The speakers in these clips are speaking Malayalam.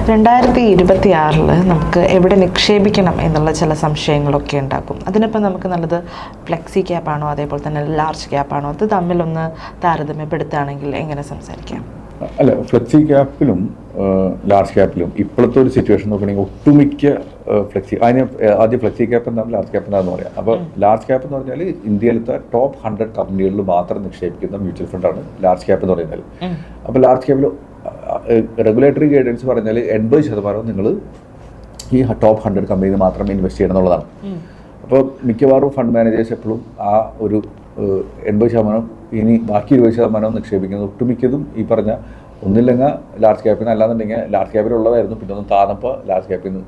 2026 നമുക്ക് എവിടെ നിക്ഷേപിക്കണം എന്നുള്ള ചില സംശയങ്ങളൊക്കെ ഉണ്ടാക്കും. അതിനിപ്പോൾ നമുക്ക് നല്ലത് ഫ്ലെക്സി ക്യാപ്പാണോ അതേപോലെ തന്നെ ലാർജ് ക്യാപ്പാണോ, അത് തമ്മിലൊന്ന് താരതമ്യപ്പെടുത്തുകയാണെങ്കിൽ എങ്ങനെ സംസാരിക്കാം? അല്ല, ഫ്ലെക്സി ക്യാപ്പിലും ലാർജ് ക്യാപ്പിലും ഇപ്പോഴത്തെ ഒരു സിറ്റുവേഷൻ നോക്കുകയാണെങ്കിൽ ഒട്ടുമിക്ക ആദ്യം ഫ്ലെക്സി ക്യാപ്പ് എന്താണ് ലാർജ് ക്യാപ്പ് എന്താണെന്ന് പറയാം. അപ്പോൾ ലാർജ് ക്യാപ്പ് എന്ന് പറഞ്ഞാൽ ഇന്ത്യയിലത്തെ ടോപ്പ് 100 കമ്പനികളിൽ മാത്രം നിക്ഷേപിക്കുന്ന മ്യൂച്വൽ ഫണ്ടാണ് ലാർജ് ക്യാപ്പ് എന്ന് പറയുന്നത്. അപ്പോൾ ലാർജ് ക്യാപ്പിൽ റെഗുലേറ്ററി ഗൈഡൻസ് പറഞ്ഞാൽ 80% നിങ്ങൾ ഈ ടോപ്പ് 100 കമ്പനിയിൽ മാത്രം ഇൻവെസ്റ്റ് ചെയ്യണം എന്നുള്ളതാണ്. അപ്പോൾ മിക്കവാറും ഫണ്ട് മാനേജേഴ്സ് എപ്പോഴും ആ ഒരു 80%, ഇനി ബാക്കി 20% നിക്ഷേപിക്കുന്നത് ഒട്ടുമിക്കതും ഈ പറഞ്ഞ ഒന്നില്ലെങ്കിൽ ലാർജ് ക്യാപ്പിന്, അല്ലാന്നുണ്ടെങ്കിൽ ലാർജ് ക്യാപ്പിലുള്ളതായിരുന്നു, പിന്നെ ഒന്നും താന്നപ്പോൾ ലാർജ് ക്യാപ്പിൽ നിന്ന്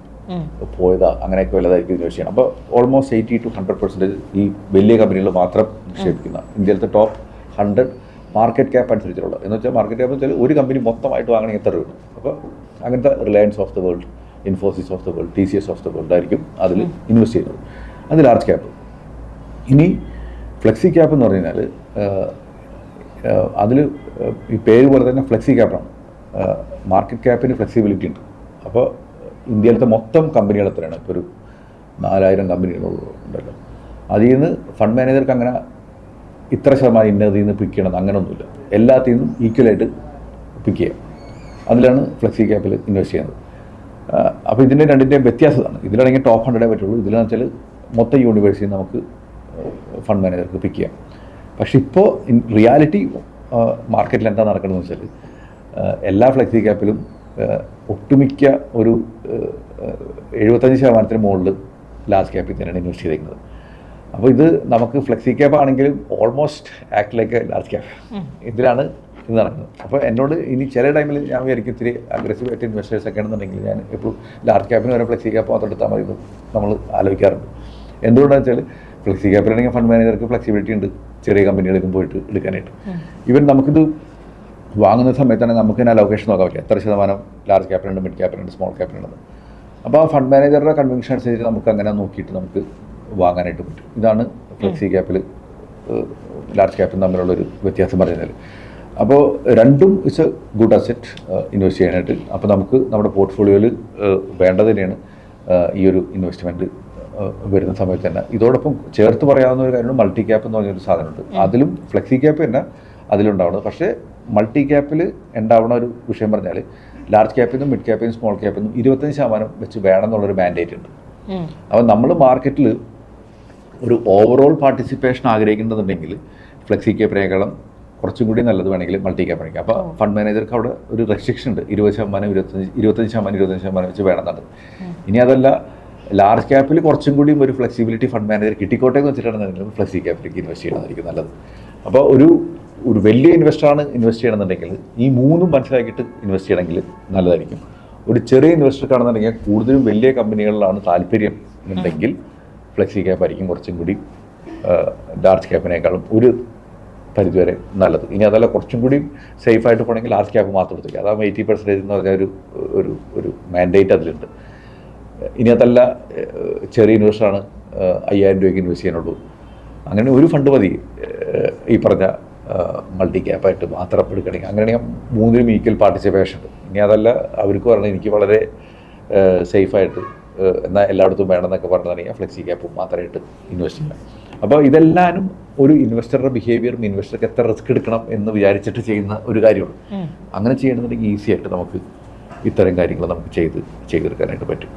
പോയതാ, അങ്ങനെയൊക്കെ വല്ലതായിരിക്കും ഇൻവെസ്റ്റ് ചെയ്യണം. അപ്പോൾ ഓൾമോസ്റ്റ് 80 to 100% ഈ വലിയ കമ്പനികളിൽ മാത്രം നിക്ഷേപിക്കുന്ന ഇന്ത്യയിലത്തെ ടോപ്പ് 100 മാർക്കറ്റ് ക്യാപ്പ് അനുസരിച്ചുള്ള, എന്ന് വെച്ചാൽ മാർക്കറ്റ് ക്യാപ്പ് എന്ന് വെച്ചാൽ ഒരു കമ്പനി മൊത്തമായിട്ട് വാങ്ങണമെങ്കിൽ എത്ര രൂപ. അപ്പോൾ അങ്ങനത്തെ Reliance of the world, Infosys of the world, TCS of the world ആയിരിക്കും അതിൽ ഇൻവെസ്റ്റ് ചെയ്യുന്നത്. അത് ലാർജ് ക്യാപ്പ്. ഇനി ഫ്ലെക്സി ക്യാപ്പ് എന്ന് പറഞ്ഞു കഴിഞ്ഞാൽ അതിൽ ഈ പേര് പോലെ തന്നെ ഫ്ലെക്സി ക്യാപ്പാണ്. മാർക്കറ്റ് ക്യാപ്പിന് ഫ്ലെക്സിബിലിറ്റി ഉണ്ട്. അപ്പോൾ ഇന്ത്യയിലത്തെ മൊത്തം കമ്പനികൾ എത്രയാണ്, ഇപ്പോൾ ഒരു 4000 കമ്പനികളുണ്ടല്ലോ, അതിൽ നിന്ന് ഫണ്ട് മാനേജർക്ക് അങ്ങനെ ഇത്ര ശതമാനം ഇന്നതിൽ നിന്ന് പിക്ക് ചെയ്യണം അങ്ങനെയൊന്നുമില്ല. എല്ലാത്തിൽ നിന്നും ഈക്വലായിട്ട് പിക്ക് ചെയ്യാം. അതിലാണ് ഫ്ലെക്സി ക്യാപ്പിൽ ഇൻവെസ്റ്റ് ചെയ്യുന്നത്. അപ്പോൾ ഇതിൻ്റെ രണ്ടിൻ്റെയും വ്യത്യാസമാണ്. ഇതിലാണെങ്കിൽ ടോപ്പ് 100 പറ്റുള്ളൂ. ഇതിലെന്ന് വെച്ചാൽ മൊത്തം യൂണിവേഴ്സിറ്റി നമുക്ക് ഫണ്ട് മാനേജർക്ക് പിക്ക് ചെയ്യാം. പക്ഷെ ഇപ്പോൾ റിയാലിറ്റി മാർക്കറ്റിൽ എന്താ നടക്കണമെന്ന് വെച്ചാൽ എല്ലാ ഫ്ലെക്സി ക്യാപ്പിലും ഒട്ടുമിക്ക ഒരു 75% മുകളിൽ ലാർജ് ക്യാപ്പിൽ തന്നെയാണ് ഇൻവെസ്റ്റ് ചെയ്തിരിക്കുന്നത്. അപ്പോൾ ഇത് നമുക്ക് ഫ്ലെക്സി ക്യാപ്പ് ആണെങ്കിലും almost act like large cap, ഇതിലാണ് ഇത് നടക്കുന്നത്. അപ്പോൾ എന്നോട് ഇനി ചില ടൈമിൽ ഞാൻ വിചാരിക്കും ഇത്തിരി അഗ്രസീവായിട്ട് ഇൻവെസ്റ്റേഴ്സ് ഒക്കെ ആണെന്നുണ്ടെങ്കിൽ ഞാൻ എപ്പോഴും ലാർജ് ക്യാപ്പിന് വരെ ഫ്ലെക്സി ക്യാപ്പ് മാത്രം എടുത്താൽ മതി എന്ന് നമ്മൾ ആലോചിക്കാറുണ്ട്. എന്തുകൊണ്ടാണെന്ന് വെച്ചാൽ ഫ്ലെക്സി ക്യാപ്പിലാണെങ്കിൽ ഫണ്ട് മാനേജർക്ക് ഫ്ലെക്സിബിലിറ്റി ഉണ്ട് ചെറിയ കമ്പനികളിലും പോയിട്ട് എടുക്കാനായിട്ട്. ഈവൻ നമുക്കിത് വാങ്ങുന്ന സമയത്താണ് നമുക്ക് തന്നെ ലൊക്കേഷൻ നോക്കാൻ പറ്റില്ല, എത്ര ശതമാനം ലാർജ് ക്യാപ്പിനുണ്ട്, മിഡ് ക്യാപ്പിനുണ്ട്, സ്മോൾ ക്യാപ്പിനുണ്ട്. അപ്പോൾ ആ ഫണ്ട് മാനേജറുടെ കൺവിക്ഷൻ അനുസരിച്ച് നമുക്ക് അങ്ങനെ നോക്കിയിട്ട് നമുക്ക് വാങ്ങാനായിട്ട് പറ്റും. ഇതാണ് ഫ്ലെക്സി ക്യാപ്പിൽ ലാർജ് ക്യാപ്പിൽ തമ്മിലുള്ളൊരു വ്യത്യാസം പറയുന്നത്. അപ്പോൾ രണ്ടും it's A good asset invest ചെയ്യാനായിട്ട്. അപ്പോൾ നമുക്ക് നമ്മുടെ പോർട്ട്ഫോളിയോയിൽ വേണ്ടത് തന്നെയാണ് ഈ ഒരു ഇൻവെസ്റ്റ്മെൻറ്റ് വരുന്ന സമയത്ത് തന്നെ. ഇതോടൊപ്പം ചേർത്ത് പറയാവുന്ന ഒരു കാര്യമാണ് മൾട്ടി ക്യാപ്പ് എന്ന് പറഞ്ഞൊരു സാധനമുണ്ട്. അതിലും ഫ്ലെക്സി ക്യാപ്പ് തന്നെ അതിലുണ്ടാവുന്നത്. പക്ഷേ മൾട്ടി ക്യാപ്പിൽ ഉണ്ടാവുന്ന ഒരു വിഷയം പറഞ്ഞാൽ ലാർജ് ക്യാപ്പിൽ നിന്നും മിഡ് ക്യാപ്പിൽ നിന്നും സ്മോൾ ക്യാപ്പിൽ നിന്നും 25% വെച്ച് വേണം എന്നുള്ളൊരു മാൻഡേറ്റ് ഉണ്ട്. അപ്പോൾ നമ്മൾ മാർക്കറ്റിൽ ഒരു ഓവറോൾ പാർട്ടിസിപ്പേഷൻ ആഗ്രഹിക്കുന്നുണ്ടെങ്കിൽ ഫ്ലെക്സി ക്യാപ്പിനേക്കാളും കുറച്ചും കൂടി നല്ലത് വേണമെങ്കിൽ മൾട്ടി ക്യാപ്പ് ആയിരിക്കും. അപ്പോൾ ഫണ്ട് മാനേജർക്ക് അവിടെ ഒരു റെസ്ട്രിക്ഷൻ ഉണ്ട്, 20%, 25% വെച്ച് വേണമെന്നുണ്ട്. ഇനി അതല്ല, ലാർജ് ക്യാപ്പിൽ കുറച്ചും കൂടി ഒരു ഫ്ലെക്സിബിലിറ്റി ഫണ്ട് മാനേജർ കിട്ടിക്കോട്ടെ എന്ന് വെച്ചിട്ടാണെന്നുണ്ടെങ്കിൽ ഫ്ലെക്സി ക്യാപ്പിലേക്ക് ഇൻവെസ്റ്റ് ചെയ്യണമെന്നായിരിക്കും നല്ലത്. അപ്പോൾ ഒരു വലിയ ഇൻവെസ്റ്ററാണ് ഇൻവെസ്റ്റ് ചെയ്യണമെന്നുണ്ടെങ്കിൽ ഈ മൂന്നും മനസ്സിലാക്കിയിട്ട് ഇൻവെസ്റ്റ് ചെയ്യണമെങ്കിൽ നല്ലതായിരിക്കും. ഒരു ചെറിയ ഇൻവെസ്റ്റർക്കാണെന്നുണ്ടെങ്കിൽ കൂടുതലും വലിയ കമ്പനികളിലാണ് താല്പര്യം ഉണ്ടെങ്കിൽ ഫ്ലെക്സി ക്യാപ്പ് ആയിരിക്കും കുറച്ചും കൂടി ലാർജ് ക്യാപ്പിനേക്കാളും ഒരു പരിധിവരെ നല്ലത്. ഇനി അതല്ല, കുറച്ചും കൂടി സേഫായിട്ട് പോകണമെങ്കിൽ ലാർജ് ക്യാപ്പ് മാത്രം എടുത്തേക്കുക. അതാകുമ്പോൾ 80% എന്ന് പറഞ്ഞ ഒരു മാൻഡേറ്റ് അതിലുണ്ട്. ഇനി അതല്ല, ചെറിയ ഇൻവെസ്റ്ററാണ് 5000 രൂപയ്ക്ക് ഇൻവെസ്റ്റ് ചെയ്യാനുള്ളൂ, അങ്ങനെ ഒരു ഫണ്ട് മതി ഈ പറഞ്ഞ മൾട്ടി ക്യാപ്പായിട്ട് മാത്രം എടുക്കണമെങ്കിൽ. അങ്ങനെയാണെങ്കിൽ മൂന്നിലും ഈക്വൽ പാർട്ടിസിപ്പേഷൻ ഉണ്ട്. ഇനി അതല്ല, അവർക്ക് പറഞ്ഞാൽ എനിക്ക് വളരെ സേഫായിട്ട് എന്നാൽ എല്ലായിടത്തും വേണമെന്നൊക്കെ പറഞ്ഞിട്ടുണ്ടെങ്കിൽ ഫ്ലെക്സി ക്യാപ്പ് മാത്രമായിട്ട് ഇൻവെസ്റ്റ് ചെയ്യാം. അപ്പോൾ ഇതെല്ലാവരും ഒരു ഇൻവെസ്റ്ററുടെ ബിഹേവിയറും ഇൻവെസ്റ്റർക്ക് എത്ര റിസ്ക് എടുക്കണം എന്ന് വിചാരിച്ചിട്ട് ചെയ്യുന്ന ഒരു കാര്യമാണ്. അങ്ങനെ ചെയ്യണമെന്നുണ്ടെങ്കിൽ ഈസി ആയിട്ട് നമുക്ക് ഇത്തരം കാര്യങ്ങൾ നമുക്ക് ചെയ്തെടുക്കാനായിട്ട് പറ്റും.